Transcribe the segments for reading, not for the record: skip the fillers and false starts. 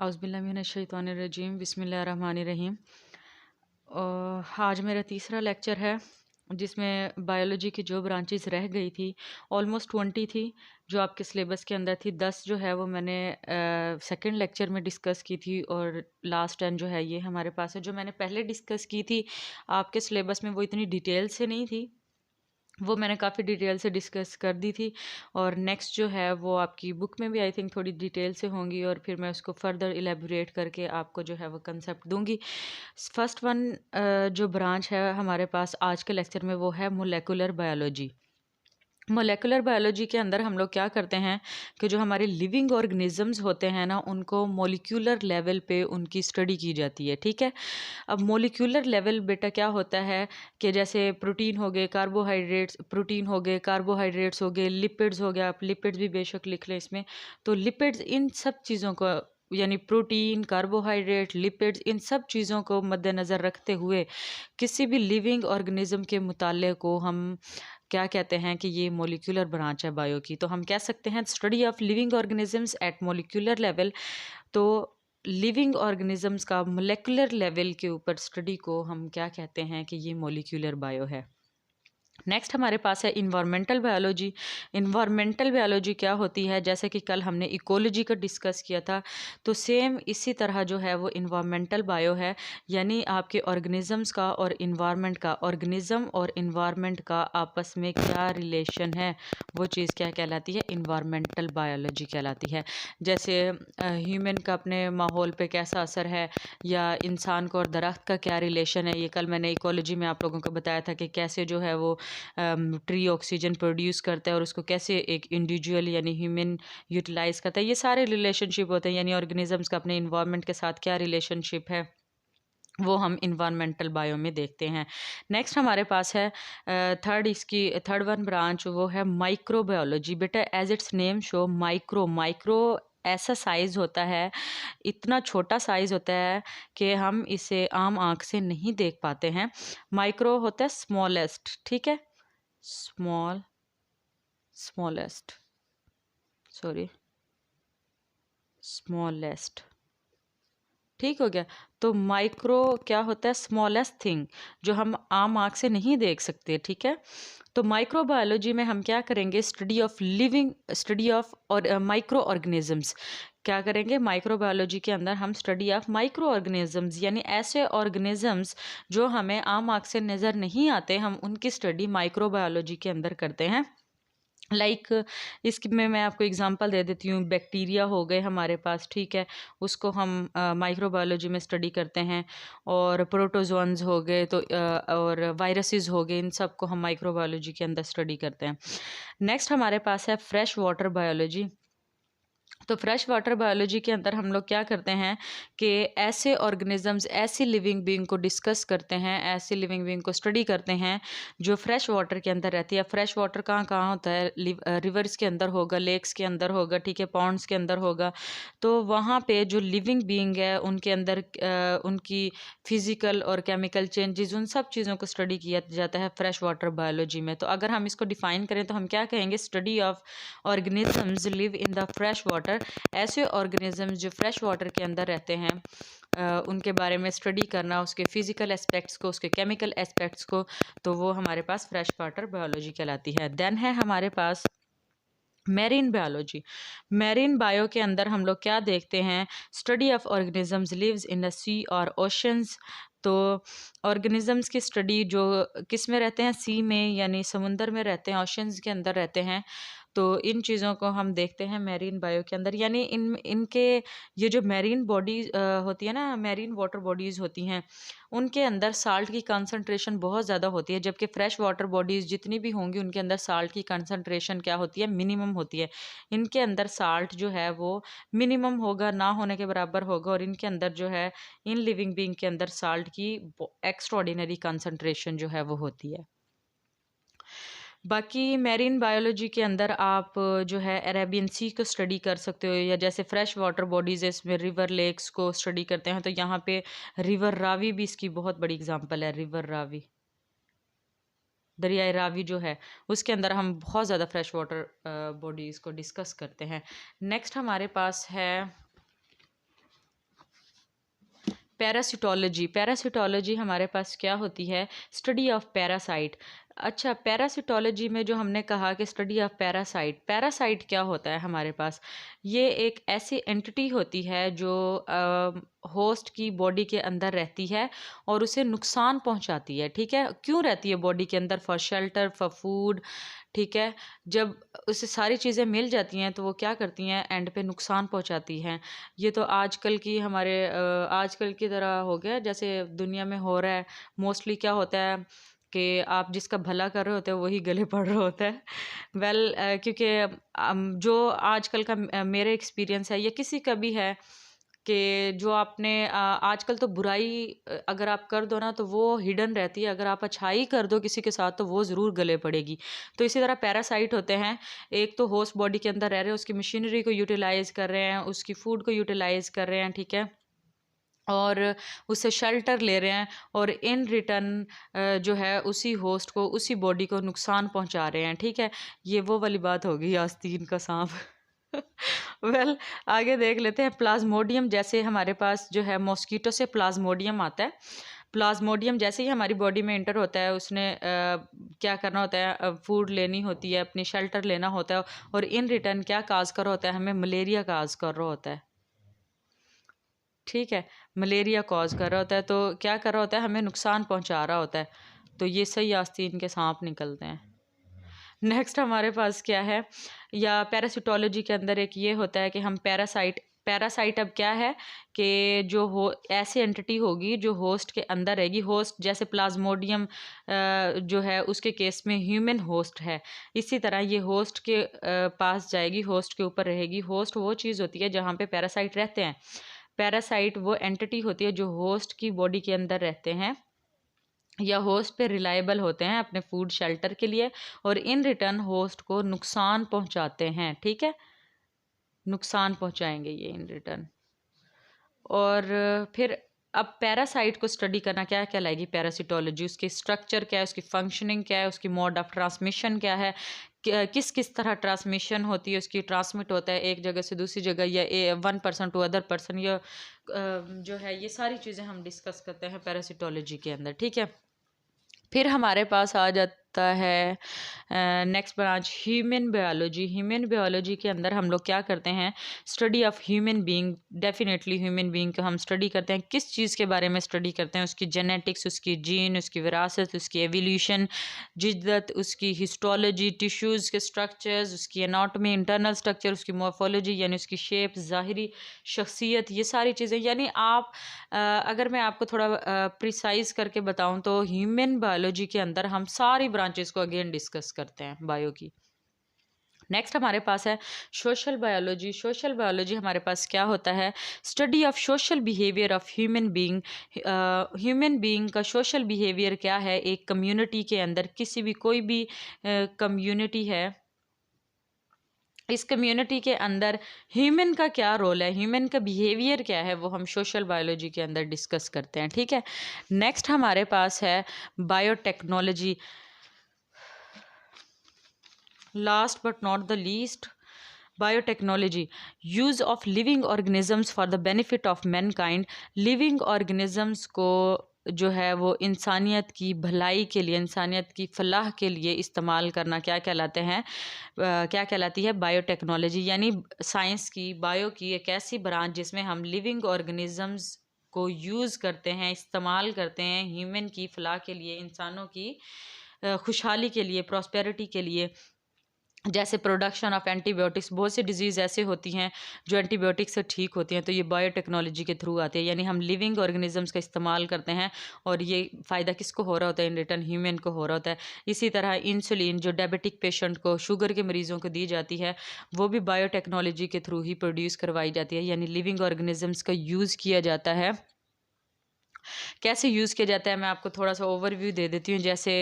औज़ुबिल्लाहिमिनश्शैतानिर्रजीम बिस्मिल्लाहिर्रहमानिर्रहीम। आज मेरा तीसरा लेक्चर है जिसमें बायोलॉजी की जो ब्रांचेस रह गई थी ऑलमोस्ट 20 थी जो आपके सिलेबस के अंदर थी। 10 जो है वो मैंने सेकंड लेक्चर में डिस्कस की थी और लास्ट 10 जो है ये हमारे पास है। जो मैंने पहले डिस्कस की थी आपके सिलेबस में वो इतनी डिटेल से नहीं थी, वो मैंने काफ़ी डिटेल से डिस्कस कर दी थी। और नेक्स्ट जो है वो आपकी बुक में भी आई थिंक थोड़ी डिटेल से होंगी और फिर मैं उसको फर्दर इलेबोरेट करके आपको जो है वो कंसेप्ट दूंगी। फर्स्ट वन जो ब्रांच है हमारे पास आज के लेक्चर में वो है मोलेकुलर बायोलॉजी। मोलेकुलर बायोलॉजी के अंदर हम लोग क्या करते हैं कि जो हमारे लिविंग ऑर्गेनिजम्स होते हैं ना उनको मोलिक्यूलर लेवल पे उनकी स्टडी की जाती है। ठीक है, अब मोलिक्यूलर लेवल बेटा क्या होता है कि जैसे प्रोटीन हो गए, कार्बोहाइड्रेट्स, प्रोटीन हो गए, कार्बोहाइड्रेट्स हो गए, लिपिड्स हो गया, आप लिपिड्स भी बेशक लिख लें इसमें। तो लिपिड्स इन सब चीज़ों को यानी प्रोटीन, कार्बोहाइड्रेट, लिपिड्स इन सब चीज़ों को मद्देनज़र रखते हुए किसी भी लिविंग ऑर्गेनिज्म के मुताले को हम क्या कहते हैं कि ये मोलिकुलर ब्रांच है बायो की। तो हम कह सकते हैं study of living organisms at molecular level. तो लिविंग ऑर्गेनिजम्स का मोलेकुलर लेवल के ऊपर स्टडी को हम क्या कहते हैं कि ये मोलिकुलर बायो है। नेक्स्ट हमारे पास है इन्वायरमेंटल बायोलॉजी। इन्वायरमेंटल बायोलॉजी क्या होती है, जैसे कि कल हमने इकोलॉजी का डिस्कस किया था, तो सेम इसी तरह जो है वो इन्वायरमेंटल बायो है। यानी आपके ऑर्गेनिजम्स का और इन्वायरमेंट का, ऑर्गेनिज्म और इन्वायरमेंट का आपस में क्या रिलेशन है, वो चीज़ क्या कहलाती है, इन्वायरमेंटल बायोलॉजी कहलाती है। जैसे ह्यूमन का अपने माहौल पे कैसा असर है, या इंसान को और दरख्त का क्या रिलेशन है, ये कल मैंने इकोलॉजी में आप लोगों को बताया था कि कैसे जो है वो ट्री ऑक्सीजन प्रोड्यूस करता है और उसको कैसे एक इंडिविजुअल यानी ह्यूमन यूटिलाइज करता है। ये सारे रिलेशनशिप होते हैं, यानी ऑर्गेनिजम्स का अपने इन्वायरमेंट के साथ क्या रिलेशनशिप है वो हम इन्वायरमेंटल बायो में देखते हैं। नेक्स्ट हमारे पास है इसकी थर्ड वन ब्रांच, वो है माइक्रोबायोलॉजी। बेटा as its name show, micro micro ऐसा साइज़ होता है, इतना छोटा साइज़ होता है कि हम इसे आम आँख से नहीं देख पाते हैं। माइक्रो होता है स्मॉलेस्ट, ठीक है, स्मॉलेस्ट, सॉरी, स्मॉलेस्ट, ठीक हो गया। तो माइक्रो क्या होता है, स्मॉलेस्ट थिंग जो हम आम आँख से नहीं देख सकते। ठीक है, तो माइक्रोबायोलॉजी में हम क्या करेंगे, स्टडी ऑफ और माइक्रो ऑर्गेनिजम्स क्या करेंगे। माइक्रोबायोलॉजी के अंदर हम स्टडी ऑफ माइक्रो ऑर्गेनिजम्स यानी ऐसे ऑर्गेनिजम्स जो हमें आम आँख से नज़र नहीं आते, हम उनकी स्टडी माइक्रोबायोलॉजी के अंदर करते हैं। इसकी में मैं आपको एग्जांपल दे देती हूँ। बैक्टीरिया हो गए हमारे पास, ठीक है, उसको हम माइक्रोबायोलॉजी में स्टडी करते हैं। और प्रोटोजोन्स हो गए, तो और वायरसेस हो गए, इन सब को हम माइक्रोबायोलॉजी के अंदर स्टडी करते हैं। नेक्स्ट हमारे पास है फ्रेश वाटर बायोलॉजी। तो फ्रेश वाटर बायोलॉजी के अंदर हम लोग क्या करते हैं कि ऐसे ऑर्गेनिजम्स, ऐसी लिविंग बीइंग को डिस्कस करते हैं, ऐसी लिविंग बीइंग को स्टडी करते हैं जो फ्रेश वाटर के अंदर रहती है। फ्रेश वाटर कहाँ कहाँ होता है, रिवर्स के अंदर होगा, लेक्स के अंदर होगा, ठीक है, पॉन्ड्स के अंदर होगा। तो वहाँ पे जो लिविंग बीइंग है उनके अंदर उनकी फिजिकल और केमिकल चेंजेस, उन सब चीज़ों को स्टडी किया जाता है फ्रेश वाटर बायोलॉजी में। तो अगर हम इसको डिफाइन करें तो हम क्या कहेंगे, study of organisms live in the fresh water. ऐसे ऑर्गेनिजम्स जो फ्रेश वाटर के अंदर रहते हैं उनके बारे में स्टडी करना, उसके फिजिकल एस्पेक्ट्स को, उसके केमिकल एस्पेक्ट्स को, तो वो हमारे पास फ्रेश वाटर बायोलॉजी कहलाती है। देन है हमारे पास मैरीन बायोलॉजी। मैरीन बायो के अंदर हम लोग क्या देखते हैं, study of organisms lives in the sea और ओशंस। तो ऑर्गेनिजम्स की स्टडी जो किस में रहते हैं, सी में यानी समुंदर में रहते हैं, ओशंस के अंदर रहते हैं। तो इन चीज़ों को हम देखते हैं मैरीन बायो के अंदर। यानी इनके ये जो मैरीन बॉडी होती है ना, मैरीन वाटर बॉडीज़ होती हैं, उनके अंदर साल्ट की कंसंट्रेशन बहुत ज़्यादा होती है, जबकि फ्रेश वाटर बॉडीज़ जितनी भी होंगी उनके अंदर साल्ट की कंसंट्रेशन क्या होती है, मिनिमम होती है। इनके अंदर साल्ट जो है वो मिनिमम होगा, ना होने के बराबर होगा, और इनके अंदर जो है, इन लिविंग बीइंग के अंदर साल्ट की एक्स्ट्राऑर्डिनरी कंसंट्रेशन जो है वो होती है। बाकी मैरीन बायोलॉजी के अंदर आप जो है अरेबियन सी को स्टडी कर सकते हो, या जैसे फ्रेश वाटर बॉडीज़ है इसमें रिवर लेक्स को स्टडी करते हैं, तो यहाँ पे रिवर रावी भी इसकी बहुत बड़ी एग्जांपल है। रिवर रावी, दरियाए रावी जो है उसके अंदर हम बहुत ज़्यादा फ्रेश वाटर बॉडीज़ को डिस्कस करते हैं। नेक्स्ट हमारे पास है पैरासिटोलॉजी, पैरासिटोलॉजी हमारे पास क्या होती है? Study of parasite. अच्छा, पैरासिटोलॉजी में जो हमने कहा कि स्टडी ऑफ पैरासाइट, पैरासाइट क्या होता है हमारे पास? ये एक ऐसी एंटिटी होती है जो होस्ट की बॉडी के अंदर रहती है और उसे नुकसान पहुंचाती है। ठीक है, क्यों रहती है बॉडी के अंदर? For shelter, for food. ठीक है, जब उसे सारी चीज़ें मिल जाती हैं तो वो क्या करती हैं? एंड पे नुकसान पहुंचाती हैं। ये तो आजकल की हमारे आजकल की तरह हो गया जैसे दुनिया में हो रहा है। मोस्टली क्या होता है कि आप जिसका भला कर रहे होते हो वही गले पड़ रहा होता है। क्योंकि जो आजकल का मेरे एक्सपीरियंस है या किसी का भी है कि जो आपने आजकल तो बुराई अगर आप कर दो ना तो वो हिडन रहती है, अगर आप अच्छाई कर दो किसी के साथ तो वो ज़रूर गले पड़ेगी। तो इसी तरह पैरासाइट होते हैं, एक तो होस्ट बॉडी के अंदर रह रहे हैं, उसकी मशीनरी को यूटिलाइज़ कर रहे हैं, उसकी फूड को यूटिलाइज़ कर रहे हैं। ठीक है, और उससे शेल्टर ले रहे हैं और इन रिटर्न जो है उसी होस्ट को, उसी बॉडी को नुकसान पहुंचा रहे हैं। ठीक है, ये वो वाली बात होगी आस्तीन का सांप। आगे देख लेते हैं। प्लाज्मोडियम, जैसे हमारे पास जो है मॉस्कीटो से प्लाज्मोडियम आता है। प्लाज्मोडियम जैसे ही हमारी बॉडी में एंटर होता है उसने क्या करना होता है? फूड लेनी होती है, अपनी शेल्टर लेना होता है और इन रिटर्न क्या काज कर रहा होता है? हमें मलेरिया काज कर रहा होता है। ठीक है, मलेरिया कॉज कर रहा होता है, तो क्या कर रहा होता है? हमें नुकसान पहुंचा रहा होता है। तो ये सही आस्तीन के सांप निकलते हैं। नेक्स्ट हमारे पास क्या है? या पैरासिटोलॉजी के अंदर एक ये होता है कि हम पैरासाइट, पैरासाइट अब क्या है कि जो हो ऐसी एंटिटी होगी जो होस्ट के अंदर रहेगी। होस्ट जैसे प्लाज्मोडियम जो है उसके केस में ह्यूमन होस्ट है, इसी तरह ये होस्ट के पास जाएगी, होस्ट के ऊपर रहेगी। होस्ट वो चीज़ होती है जहाँ पे पैरासाइट रहते हैं। पैरासाइट वो एंटिटी होती है जो होस्ट की बॉडी के अंदर रहते हैं या होस्ट पे रिलायबल होते हैं अपने फूड शेल्टर के लिए और इन रिटर्न होस्ट को नुकसान पहुंचाते हैं। ठीक है, नुकसान पहुंचाएंगे ये इन रिटर्न। और फिर अब पैरासाइट को स्टडी करना क्या क्या लाएगी पैरासिटोलॉजी? उसकी स्ट्रक्चर क्या है, उसकी फंक्शनिंग क्या है, उसकी मोड ऑफ ट्रांसमिशन क्या है, किस किस तरह ट्रांसमिशन होती है, उसकी ट्रांसमिट होता है एक जगह से दूसरी जगह या one person to other person, या जो है ये सारी चीज़ें हम डिस्कस करते हैं पैरासिटोलॉजी के अंदर। ठीक है, फिर हमारे पास आ जाता है next branch human biology. Human biology के अंदर हम लोग क्या करते हैं? Study of human being. Definitely human being का हम स्टडी करते हैं। किस चीज़ के बारे में स्टडी करते हैं? उसकी जेनेटिक्स, उसकी जीन, उसकी विरासत, उसकी एवोल्यूशन, जिद्दत, उसकी हिस्टोलॉजी, टिश्यूज़ के स्ट्रक्चर्स, उसकी एनाटॉमी, इंटरनल स्ट्रक्चर, उसकी मॉर्फोलॉजी यानी उसकी शेप, ज़ाहिरी शख्सियत, ये सारी चीज़ें। यानी आप अगर मैं आपको थोड़ा प्रिसाइज करके बताऊं तो ह्यूमन बायोलॉजी के अंदर हम सारी ब्रांचेस को अगेन डिस्कस करते हैं बायो की। नेक्स्ट हमारे पास है सोशल बायोलॉजी। सोशल बायोलॉजी हमारे पास क्या होता है? Study of social behaviour of human being. Human being का सोशल बिहेवियर क्या है? एक कम्युनिटी के अंदर किसी भी कोई भी कम्युनिटी है, इस कम्युनिटी के अंदर ह्यूमन का क्या रोल है, ह्यूमन का बिहेवियर क्या है, वो हम सोशल बायोलॉजी के अंदर डिस्कस करते हैं। ठीक है, नेक्स्ट हमारे पास है biotechnology. Last but not the least, biotechnology, use of living organisms for the benefit of Mankind. Living organisms को जो है वो इंसानियत की भलाई के लिए, इंसानियत की फलाह के लिए इस्तेमाल करना क्या कहलाते हैं? क्या कहलाती है? बायोटेक्नोलॉजी। यानी साइंस की, बायो की एक ऐसी ब्रांच जिसमें हम लिविंग ऑर्गेनिजम्स को यूज़ करते हैं, इस्तेमाल करते हैं ह्यूमन की फलाह के लिए, इंसानों की खुशहाली के लिए, प्रॉस्पेरिटी के लिए। जैसे प्रोडक्शन ऑफ एंटीबायोटिक्स, बहुत सी डिजीज़ ऐसे होती हैं जो एंटीबायोटिक्स से ठीक होती हैं, तो ये बायोटेक्नोलॉजी के थ्रू आते हैं। यानी हम लिविंग ऑर्गेनिजम्स का इस्तेमाल करते हैं और ये फ़ायदा किसको हो रहा होता है? इन रिटर्न ह्यूमन को हो रहा होता है। इसी तरह इंसुलिन जो डायबिटिक पेशेंट को, शुगर के मरीज़ों को दी जाती है, वो भी बायोटेक्नोलॉजी के थ्रू ही प्रोड्यूस करवाई जाती है। यानी लिविंग ऑर्गेनिजम्स का यूज़ किया जाता है। कैसे यूज़ किया जाता है मैं आपको थोड़ा सा ओवरव्यू दे देती हूँ। जैसे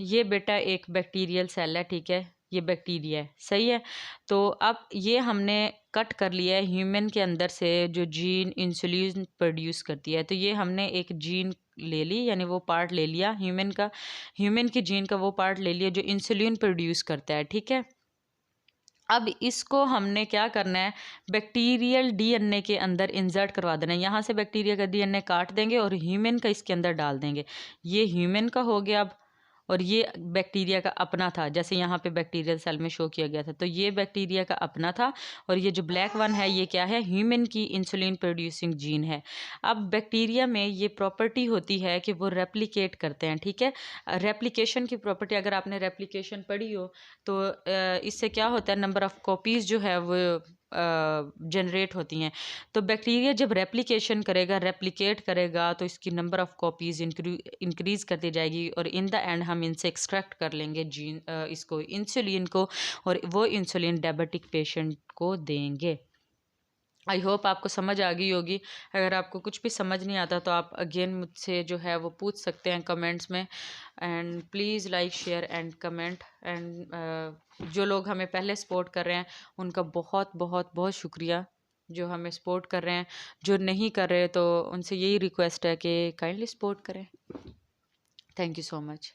ये बेटा एक बैक्टीरियल सेल है, ठीक है, ये बैक्टीरिया है, सही है। तो अब ये हमने कट कर लिया है ह्यूमन के अंदर से जो जीन इंसुलिन प्रोड्यूस करती है, तो ये हमने एक जीन ले ली, यानी वो पार्ट ले लिया ह्यूमन का, ह्यूमन की जीन का वो पार्ट ले लिया जो इंसुलिन प्रोड्यूस करता है। ठीक है, अब इसको हमने क्या करना है, बैक्टीरियल डीएनए के अंदर इंसर्ट करवा देना है। यहाँ से बैक्टीरिया का डीएनए काट देंगे और ह्यूमन का इसके अंदर डाल देंगे। ये ह्यूमन का हो गया अब, और ये बैक्टीरिया का अपना था, जैसे यहाँ पे बैक्टीरियल सेल में शो किया गया था, तो ये बैक्टीरिया का अपना था। और ये जो ब्लैक वन है ये क्या है, ह्यूमन की इंसुलिन प्रोड्यूसिंग जीन है। अब बैक्टीरिया में ये प्रॉपर्टी होती है कि वो रेप्लिकेट करते हैं, ठीक है। रेप्लिकेशन की प्रॉपर्टी, अगर आपने रेप्लिकेशन पढ़ी हो तो इससे क्या होता है, नंबर ऑफ कॉपीज़ जो है वो जनरेट होती हैं। तो बैक्टीरिया जब रेप्लिकेशन करेगा, रेप्लिकेट करेगा, तो इसकी नंबर ऑफ कॉपीज़ इंक्रीज़ करती जाएगी और इन द एंड हम इनसे एक्सट्रैक्ट कर लेंगे जीन इसको, इंसुलिन को, और वो इंसुलिन डायबिटिक पेशेंट को देंगे। आई होप आपको समझ आ गई होगी। अगर आपको कुछ भी समझ नहीं आता तो आप अगेन मुझसे जो है वो पूछ सकते हैं कमेंट्स में। And please like share and comment. And जो लोग हमें पहले सपोर्ट कर रहे हैं उनका बहुत बहुत बहुत शुक्रिया, जो हमें सपोर्ट कर रहे हैं। जो नहीं कर रहे तो उनसे यही रिक्वेस्ट है कि काइंडली सपोर्ट करें। Thank you so much.